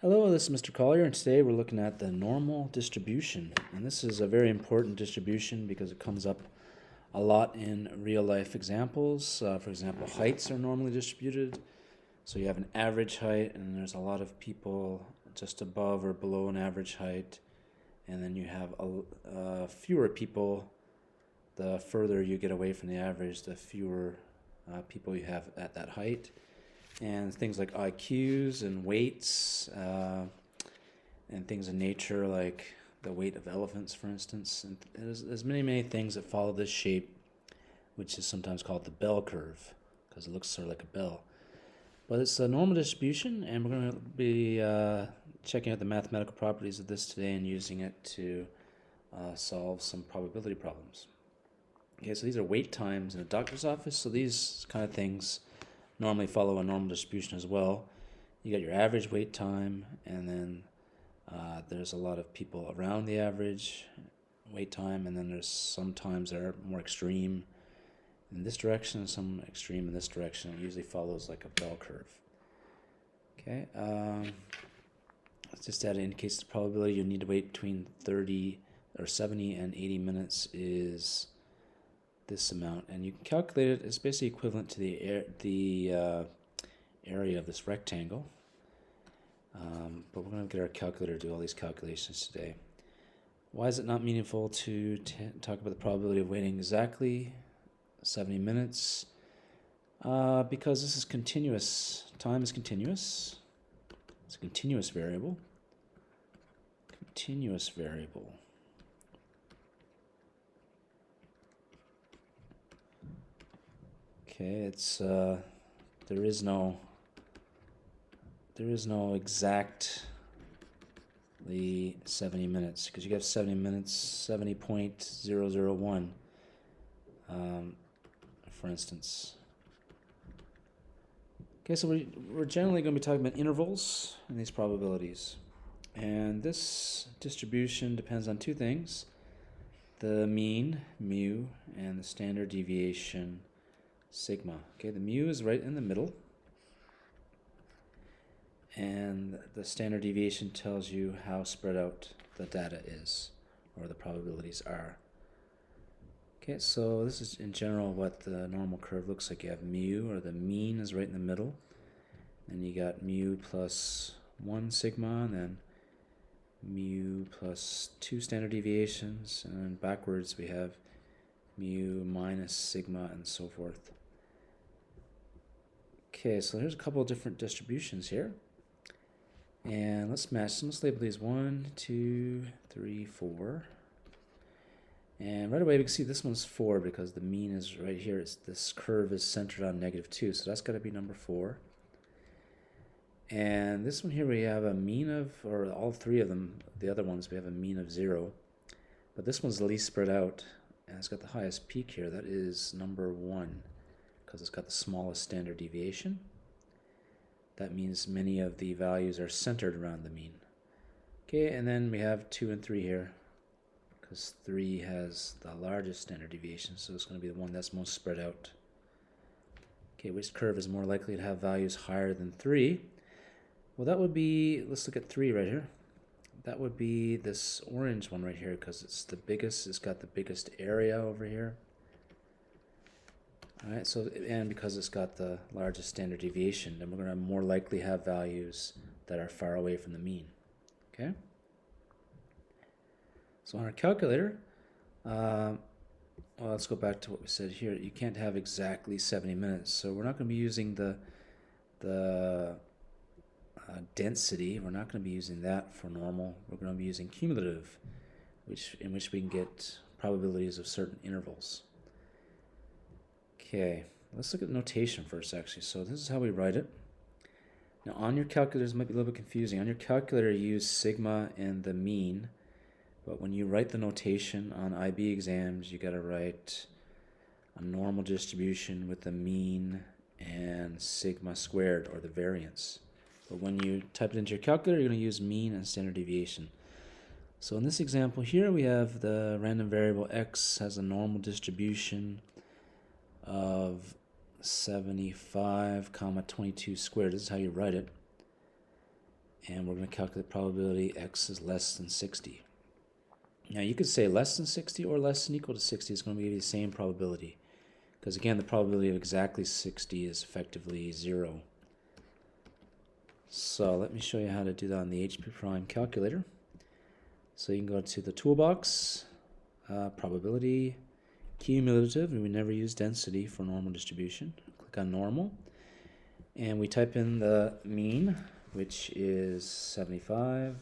Hello, this is Mr. Collier, and today we're looking at the normal distribution. And this is a very important distribution because it comes up a lot in real life examples. For example, heights are normally distributed. So you have an average height, and there's a lot of people just above or below an average height. And then you have fewer people. The further you get away from the average, the fewer people you have at that height. And things like IQs and weights and things in nature like the weight of elephants, for instance. And there's many things that follow this shape, which is sometimes called the bell curve because it looks sort of like a bell. But it's a normal distribution, and we're going to be checking out the mathematical properties of this today and using it to solve some probability problems. Okay, so these are wait times in a doctor's office. So these kind of things normally follow a normal distribution as well. You got your average wait time, and then there's a lot of people around the average wait time, and then there's some times that are more extreme in this direction and some extreme in this direction. It usually follows like a bell curve. Okay, let's just add in case the probability you need to wait between 70 and 80 minutes is this amount, and you can calculate it. It's basically equivalent to the area of this rectangle. But we're going to get our calculator to do all these calculations today. Why is it not meaningful to talk about the probability of waiting exactly 70 minutes? Because this is continuous. Time is continuous. It's a continuous variable. Continuous variable. Okay, it's there is no exactly 70 minutes because you have 70 minutes, 70.001, for instance. Okay, so we're generally going to be talking about intervals in these probabilities, and this distribution depends on two things: the mean mu and the standard deviation sigma. Okay, the mu is right in the middle, and the standard deviation tells you how spread out the data is, or the probabilities are. Okay, so this is in general what the normal curve looks like. You have mu, or the mean, is right in the middle, and you got mu plus 1 sigma, and then mu plus 2 standard deviations, and then backwards we have mu minus sigma, and so forth. Okay, so there's a couple of different distributions here. And let's match them. Let's label these 1, 2, 3, 4. And right away we can see this one's 4 because the mean is right here. This curve is centered on -2, so that's got to be number 4. And this one here we have a mean of, or all three of them, the other ones, we have a mean of 0. But this one's the least spread out, and it's got the highest peak here. That is number 1. Because it's got the smallest standard deviation. That means many of the values are centered around the mean. Okay, and then we have 2 and 3 here, because 3 has the largest standard deviation, so it's going to be the one that's most spread out. Okay, which curve is more likely to have values higher than 3? Well, that would be, let's look at 3 right here. That would be this orange one right here, because it's the biggest, it's got the biggest area over here. Alright, so, and because it's got the largest standard deviation, then we're going to more likely have values that are far away from the mean. Okay? So on our calculator, well, let's go back to what we said here. You can't have exactly 70 minutes, so we're not going to be using the density. We're not going to be using that for normal. We're going to be using cumulative, in which we can get probabilities of certain intervals. Okay, let's look at notation first, actually. So this is how we write it. Now on your calculator, this might be a little bit confusing. On your calculator, you use sigma and the mean, but when you write the notation on IB exams, you got to write a normal distribution with the mean and sigma squared, or the variance. But when you type it into your calculator, you're going to use mean and standard deviation. So in this example here, we have the random variable x has a normal distribution of 75, 22 squared. This is how you write it. and we're going to calculate probability x is less than 60. Now you could say less than 60 or less than equal to 60 is going to be the same probability, because again the probability of exactly 60 is effectively 0. So let me show you how to do that on the HP Prime calculator. So you can go to the toolbox, probability, cumulative, and we never use density for normal distribution. Click on normal, and we type in the mean, which is 75,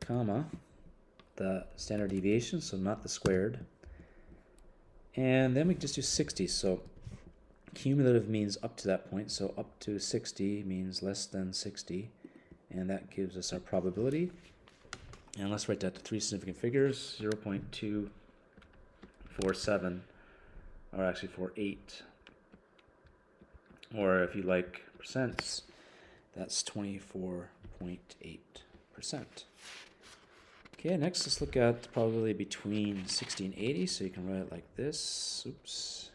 comma, the standard deviation, so not the squared, and then we just do 60. So cumulative means up to that point, so up to 60 means less than 60, and that gives us our probability. And let's write that to three significant figures, 0.247, or actually 48. Or if you like percents, that's 24.8%. Okay, next let's look at the probability between 60 and 80, so you can write it like this. Oops.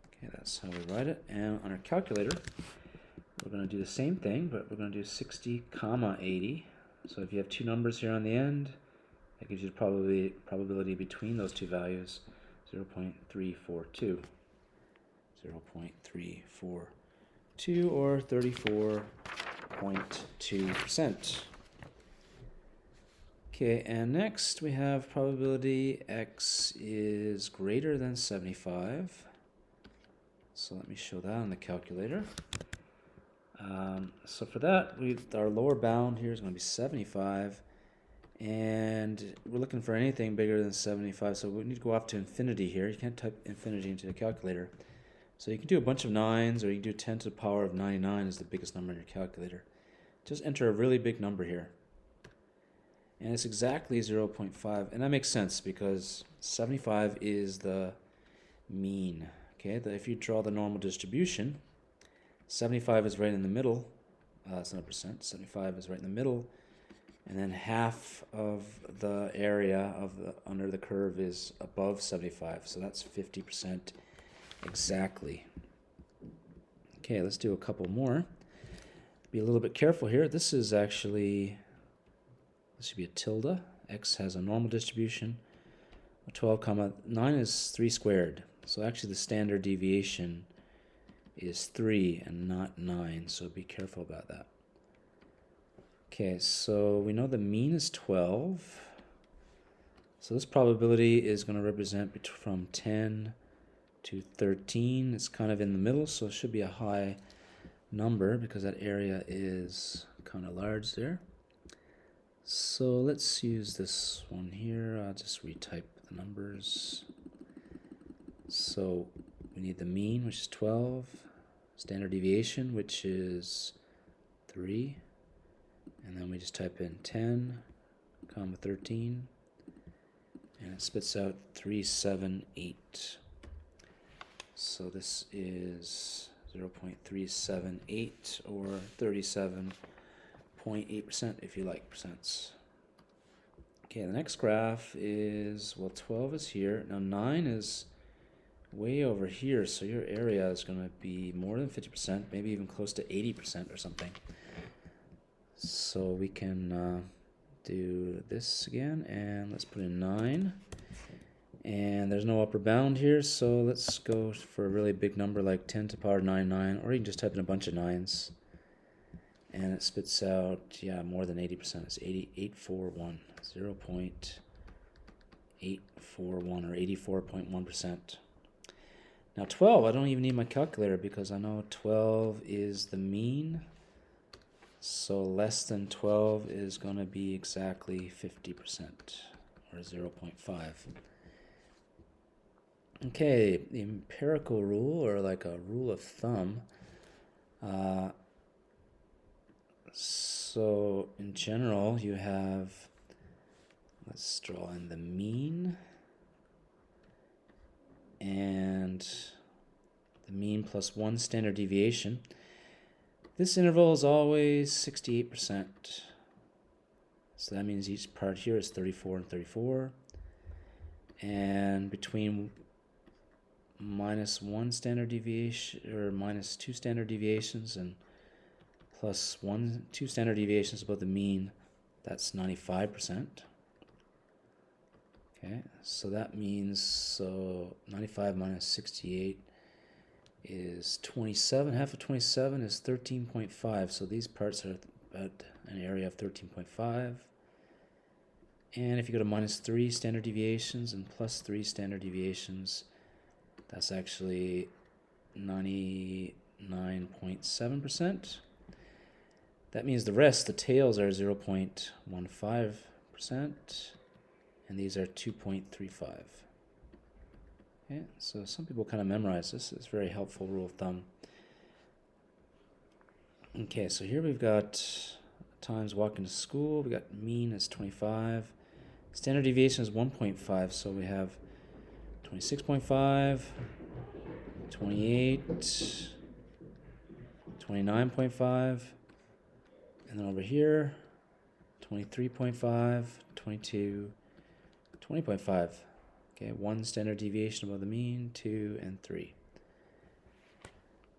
Okay, that's how we write it. And on our calculator, we're going to do the same thing, but we're going to do 60 comma 80. So if you have two numbers here on the end, that gives you the probability between those two values, 0.342. 0.342 or 34.2%. Okay, and next we have probability x is greater than 75. So let me show that on the calculator. So for that, our lower bound here is going to be 75, and we're looking for anything bigger than 75, so we need to go up to infinity here. You can't type infinity into the calculator. So you can do a bunch of 9s, or you can do 10 to the power of 99 is the biggest number in your calculator. Just enter a really big number here. And it's exactly 0.5, and that makes sense because 75 is the mean. Okay, if you draw the normal distribution, 75 is right in the middle. It's not a percent. 75 is right in the middle, and then half of the area of under the curve is above 75, so that's 50% exactly. Okay, let's do a couple more. Be a little bit careful here. This should be a tilde. X has a normal distribution. 12 comma 9 is 3 squared. So actually the standard deviation is 3 and not 9, so be careful about that. Okay, so we know the mean is 12. So this probability is going to represent from 10 to 13. It's kind of in the middle, so it should be a high number because that area is kind of large there. So let's use this one here. I'll just retype the numbers. So we need the mean, which is 12, standard deviation, which is 3, and then we just type in 10, comma 13, and it spits out 378. So this is 0.378 or 37.8% if you like percents. Okay, the next graph is, well, 12 is here. Now 9 is way over here, so your area is going to be more than 50%, maybe even close to 80% or something. So we can do this again, and let's put in 9. And there's no upper bound here, so let's go for a really big number like 10 to the power 99, or you can just type in a bunch of 9s. And it spits out, yeah, more than 80%. It's 841, 0.841 or 84.1%. Now 12, I don't even need my calculator because I know 12 is the mean. So less than 12 is going to be exactly 50% or 0.5. Okay, the empirical rule, or like a rule of thumb. So in general, you have, let's draw in the mean, and the mean plus 1 standard deviation. This interval is always 68%. So that means each part here is 34 and 34. And between minus 1 standard deviation, or minus 2 standard deviations, and plus 2 standard deviations above the mean, that's 95%. Okay, so that means 95 minus 68 is 27. Half of 27 is 13.5. So these parts are about an area of 13.5. And if you go to minus 3 standard deviations and plus 3 standard deviations, that's actually 99.7%. That means the rest, the tails, are 0.15%, and these are 2.35. Okay, so some people kind of memorize this. It's a very helpful rule of thumb. Okay, so here we've got times walking to school. We got mean is 25. Standard deviation is 1.5, so we have 26.5, 28, 29.5, and then over here, 23.5, 22, 20.5. Okay, 1 standard deviation above the mean, 2, and 3.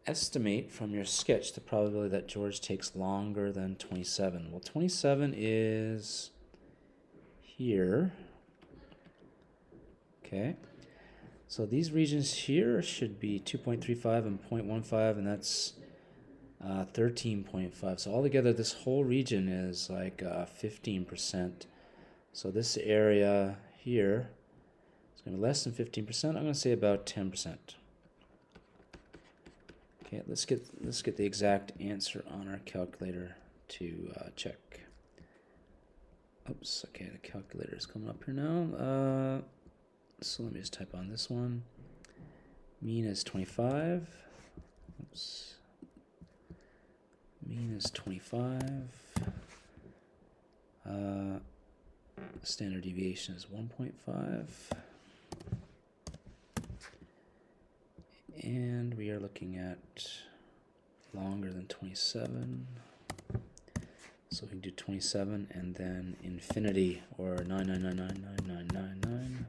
Estimate from your sketch the probability that George takes longer than 27. Well, 27 is here. Okay, so these regions here should be 2.35 and 0.15, and that's 13.5. So altogether, this whole region is like 15%. So this area here is going to be less than 15%. I'm going to say about 10%. Okay, let's get the exact answer on our calculator to check. Oops, okay, the calculator is coming up here now. So let me just type on this one. Mean is 25. Oops. Mean is 25. Standard deviation is 1.5. And we are looking at longer than 27. So we can do 27 and then infinity, or 9999999.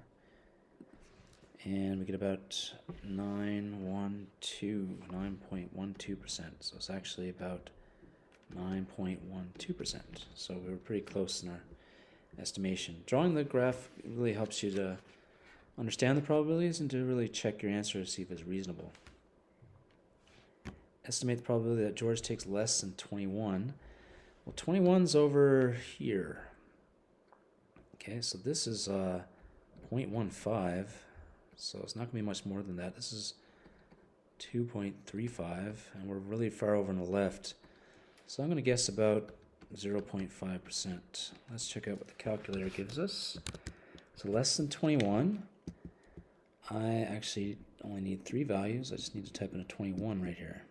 And we get about 9.12%. So it's actually about 9.12%. So we were pretty close in our estimation. Drawing the graph really helps you to understand the probabilities and to really check your answer to see if it's reasonable. Estimate the probability that George takes less than 21. Well, 21's over here. Okay, so this is 0.15. So it's not going to be much more than that. This is 2.35, and we're really far over on the left. So I'm going to guess about 0.5%. Let's check out what the calculator gives us. So less than 21. I actually only need 3 values. I just need to type in a 21 right here.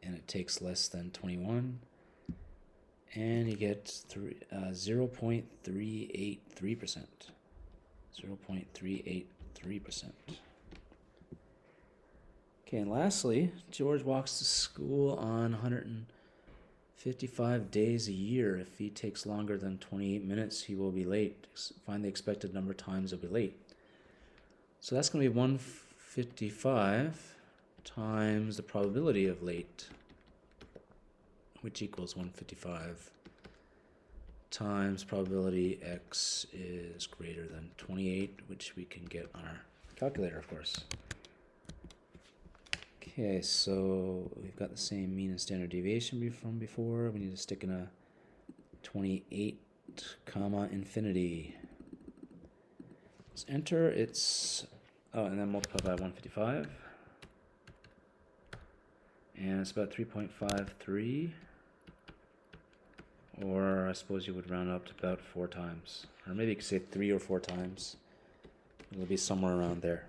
And it takes less than 21. And you get 0.383%. 0.383%. Okay, and lastly, George walks to school on 155 days a year. If he takes longer than 28 minutes, he will be late. Find the expected number of times he'll be late. So that's going to be 155 times the probability of late, which equals 155 times probability x is greater than 28, which we can get on our calculator, of course. Okay, so we've got the same mean and standard deviation from before. We need to stick in a 28, comma, infinity. Let's enter. And then multiply by 155. And it's about 3.53. Or I suppose you would round up to about 4 times. Or maybe you could say 3 or 4 times. It'll be somewhere around there.